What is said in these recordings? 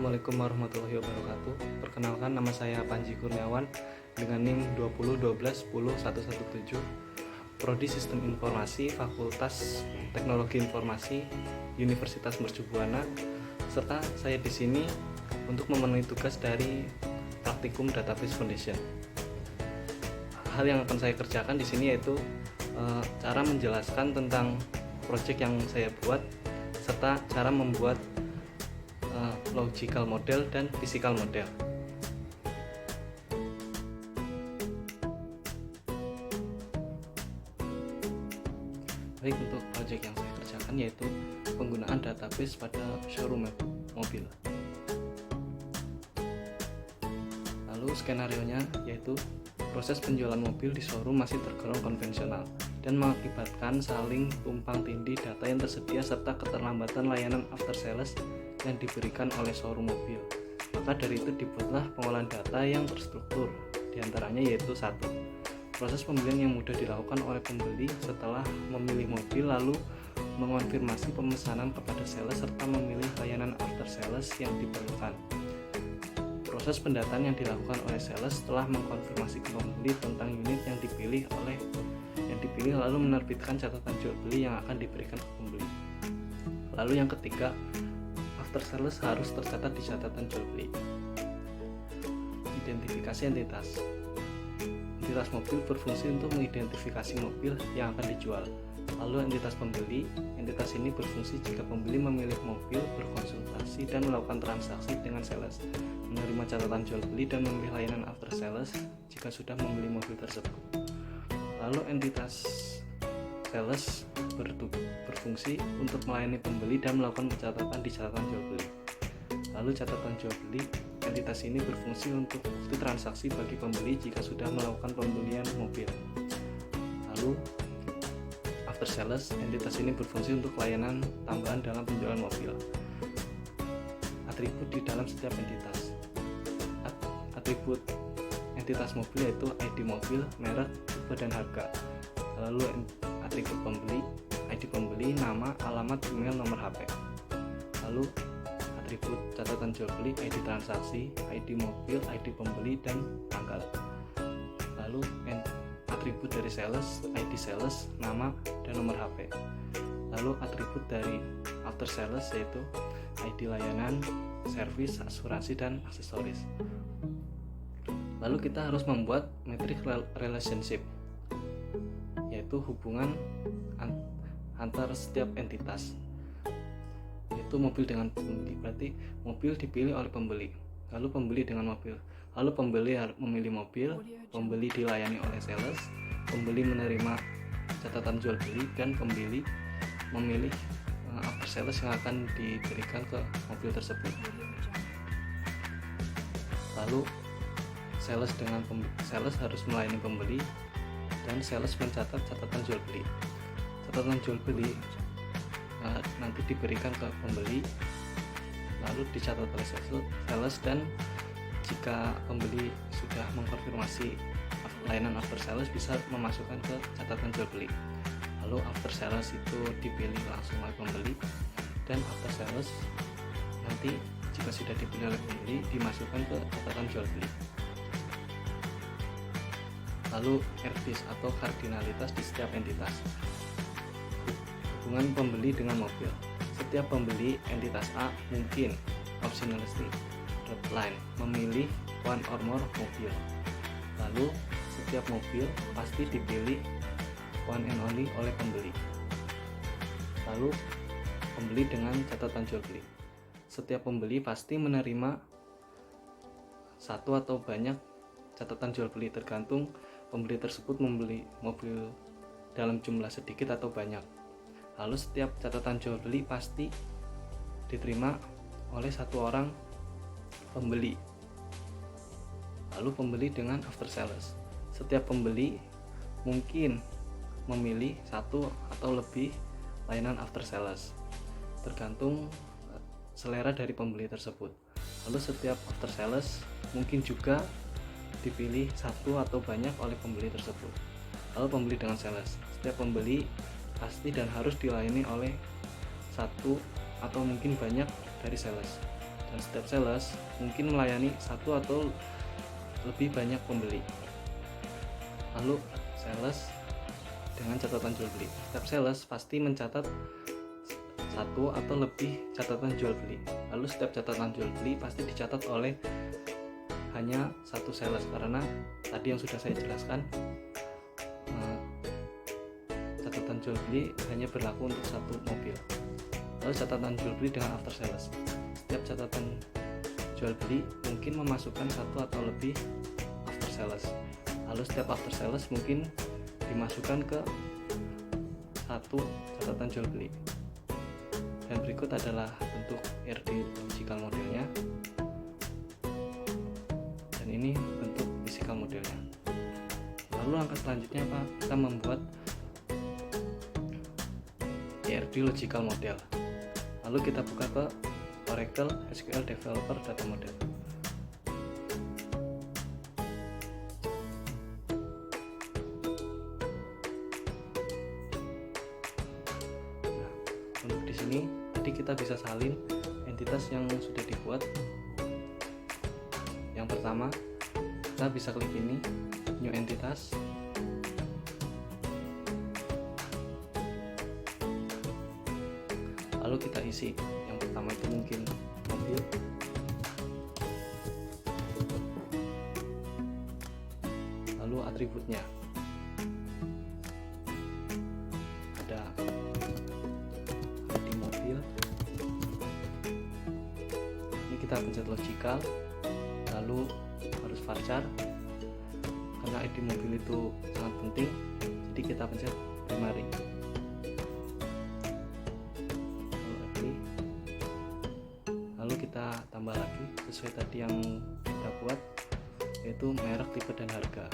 Assalamualaikum warahmatullahi wabarakatuh. Perkenalkan, nama saya Panji Kurniawan dengan NIM 2012101117, Prodi Sistem Informasi, Fakultas Teknologi Informasi, Universitas Mercubuana, serta saya di sini untuk memenuhi tugas dari Praktikum Database Foundation. Hal yang akan saya kerjakan di sini yaitu cara menjelaskan tentang proyek yang saya buat serta cara membuat logical model dan physical model. Baik, untuk proyek yang saya kerjakan yaitu penggunaan database pada showroom mobil. Lalu skenarionya yaitu proses penjualan mobil di showroom masih tergolong konvensional dan mengakibatkan saling tumpang tindih data yang tersedia serta keterlambatan layanan after sales yang diberikan oleh showroom mobil. Maka dari itu dibuatlah pengolahan data yang terstruktur, diantaranya yaitu 1. Proses pembelian yang mudah dilakukan oleh pembeli setelah memilih mobil, lalu mengonfirmasi pemesanan kepada sales serta memilih layanan after sales yang diperlukan. Proses pendataan yang dilakukan oleh sales setelah mengkonfirmasi ke pembeli tentang unit yang dipilih lalu menerbitkan catatan jual beli yang akan diberikan ke pembeli. Lalu yang ketiga, after sales harus tercatat di catatan jual beli. Identifikasi entitas. Entitas mobil berfungsi untuk mengidentifikasi mobil yang akan dijual. Lalu entitas pembeli. Entitas ini berfungsi jika pembeli memilih mobil, berkonsultasi dan melakukan transaksi dengan sales, menerima catatan jual beli dan memilih layanan after sales jika sudah membeli mobil tersebut. Lalu entitas sales berfungsi untuk melayani pembeli dan melakukan pencatatan di catatan jual beli. Lalu catatan jual beli, entitas ini berfungsi untuk bukti transaksi bagi pembeli jika sudah melakukan pembelian mobil. Lalu after sales, entitas ini berfungsi untuk layanan tambahan dalam penjualan mobil. Atribut di dalam setiap entitas. Atribut entitas mobil yaitu ID mobil, merek, tipe dan harga. Lalu atribut pembeli, ID pembeli, nama, alamat, email, nomor HP. Lalu atribut catatan jual beli, ID transaksi, ID mobil, ID pembeli, dan tanggal. Lalu atribut dari sales, ID sales, nama, dan nomor HP. Lalu atribut dari after sales yaitu ID layanan, servis, asuransi, dan aksesoris. Lalu kita harus membuat metric relationship, yaitu hubungan antar setiap entitas, yaitu mobil dengan pembeli. Berarti mobil dipilih oleh pembeli, lalu pembeli dengan mobil, lalu pembeli memilih mobil, pembeli dilayani oleh sales, pembeli menerima catatan jual beli, dan pembeli memilih after sales yang akan diberikan ke mobil tersebut. Lalu sales harus melayani pembeli dan sales mencatat catatan jual beli. Catatan jual beli nanti diberikan ke pembeli, lalu dicatat oleh sales, dan jika pembeli sudah mengkonfirmasi layanan after sales bisa memasukkan ke catatan jual beli. Lalu after sales itu dipilih langsung oleh pembeli, dan after sales nanti jika sudah dipilih oleh pembeli dimasukkan ke catatan jual beli. Lalu RDIS atau kardinalitas di setiap entitas. Hubungan pembeli dengan mobil. Setiap pembeli entitas A mungkin optionalistic line memilih one or more mobil. Lalu setiap mobil pasti dipilih one and only oleh pembeli. Lalu pembeli dengan catatan jual beli. Setiap pembeli pasti menerima satu atau banyak catatan jual beli tergantung pembeli tersebut membeli mobil dalam jumlah sedikit atau banyak. Lalu setiap catatan jual beli pasti diterima oleh satu orang pembeli. Lalu pembeli dengan after sales. Setiap pembeli mungkin memilih satu atau lebih layanan after sales, tergantung selera dari pembeli tersebut. Lalu setiap after sales mungkin juga dipilih satu atau banyak oleh pembeli tersebut. Lalu pembeli dengan sales. Setiap pembeli pasti dan harus dilayani oleh satu atau mungkin banyak dari sales. Dan step sales mungkin melayani satu atau lebih banyak pembeli. Lalu sales dengan catatan jual beli. Step sales pasti mencatat satu atau lebih catatan jual beli. Lalu step catatan jual beli pasti dicatat oleh hanya satu sales, karena tadi yang sudah saya jelaskan, catatan jual beli hanya berlaku untuk satu mobil. Lalu catatan jual beli dengan after sales. Setiap catatan jual beli mungkin memasukkan satu atau lebih after sales. Lalu setiap after sales mungkin dimasukkan ke satu catatan jual beli. Dan berikut adalah bentuk RD logical modelnya. Dan ini bentuk physical modelnya. Lalu langkah selanjutnya apa? Kita membuat ERD logical model. Lalu kita buka ke Oracle SQL Developer Data Model. Nah, untuk di sini tadi kita bisa salin entitas yang sudah dibuat. Yang pertama, kita bisa klik ini, new entitas. Lalu kita isi. Yang pertama itu mungkin mobil, lalu atributnya ada ID mobil. Ini kita pencet logical, lalu harus varchar karena ID mobil itu sangat penting, jadi kita pencet primary. Lalu kita tambah lagi sesuai tadi yang kita buat, yaitu merek, tipe, dan harga.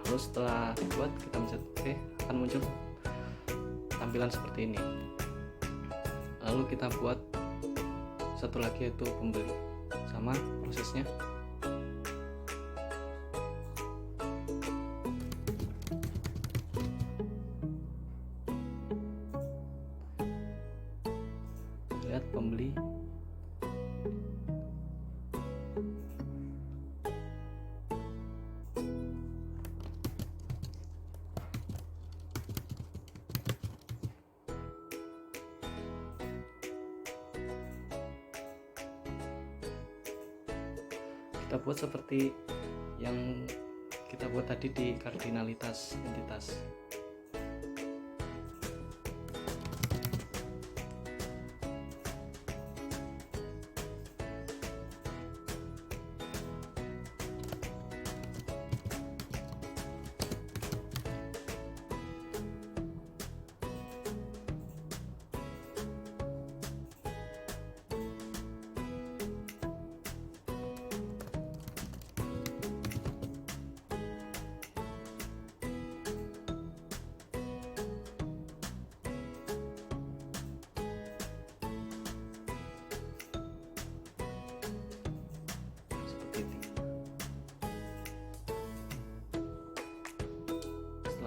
Lalu setelah dibuat, kita pencet OK, akan muncul tampilan seperti ini. Lalu kita buat satu lagi, yaitu pembeli. Sama prosesnya. Lihat pembeli. Kita buat seperti yang kita buat tadi di kardinalitas entitas.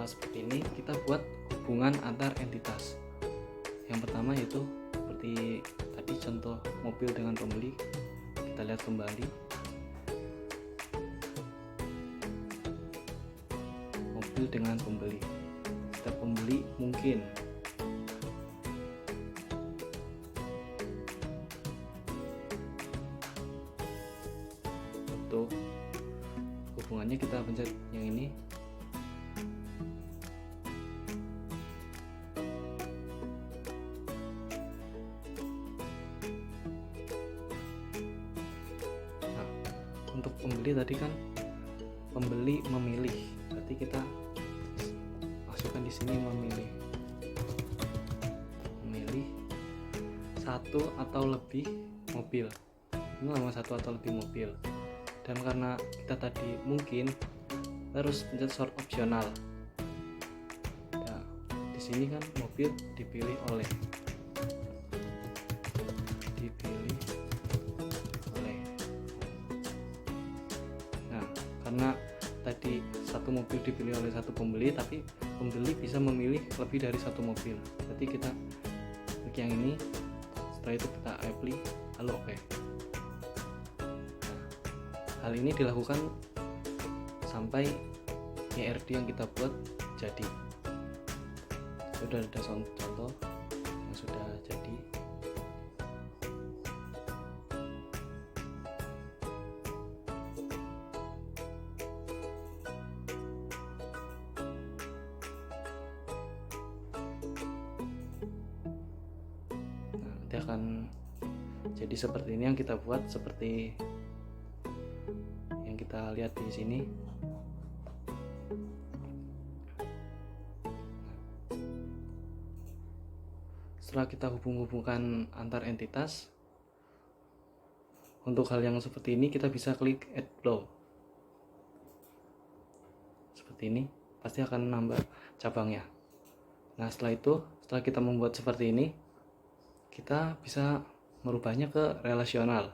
Seperti ini, kita buat hubungan antar entitas. Yang pertama yaitu seperti tadi contoh mobil dengan pembeli, kita lihat kembali. Mobil dengan pembeli, setiap pembeli mungkin untuk hubungannya kita pencet yang ini. Untuk pembeli tadi kan pembeli memilih, berarti kita masukkan di sini memilih. satu atau lebih mobil. Ini lama satu atau lebih mobil. Dan karena kita tadi mungkin harus pencet sort opsional. Ya, di sini kan mobil dipilih oleh. Nah, karena tadi satu mobil dipilih oleh satu pembeli, tapi pembeli bisa memilih lebih dari satu mobil. Jadi kita klik yang ini, setelah itu kita apply, lalu oke. Nah, hal ini dilakukan sampai ERD yang kita buat jadi. Sudah ada contoh yang sudah jadi. Nanti akan jadi seperti ini yang kita buat, seperti yang kita lihat di sini. Setelah kita hubung-hubungkan antar entitas, untuk hal yang seperti ini kita bisa klik add flow. Seperti ini, pasti akan nambah cabangnya. Nah, setelah itu, setelah kita membuat seperti ini, kita bisa merubahnya ke relasional.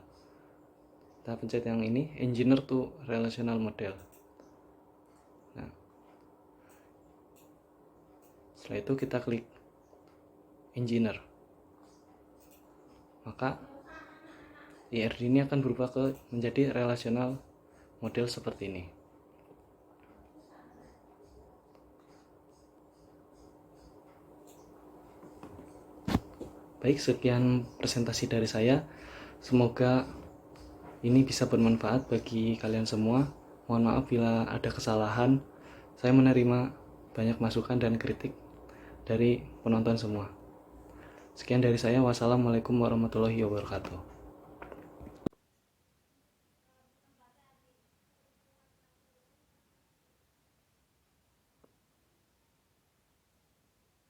Kita pencet yang ini, engineer to relational model. Nah, setelah itu kita klik engineer, maka ERD ini akan berubah menjadi relational model seperti ini. Baik, sekian presentasi dari saya. Semoga ini bisa bermanfaat bagi kalian semua. Mohon maaf bila ada kesalahan. Saya menerima banyak masukan dan kritik dari penonton semua. Sekian dari saya. Wassalamualaikum warahmatullahi wabarakatuh.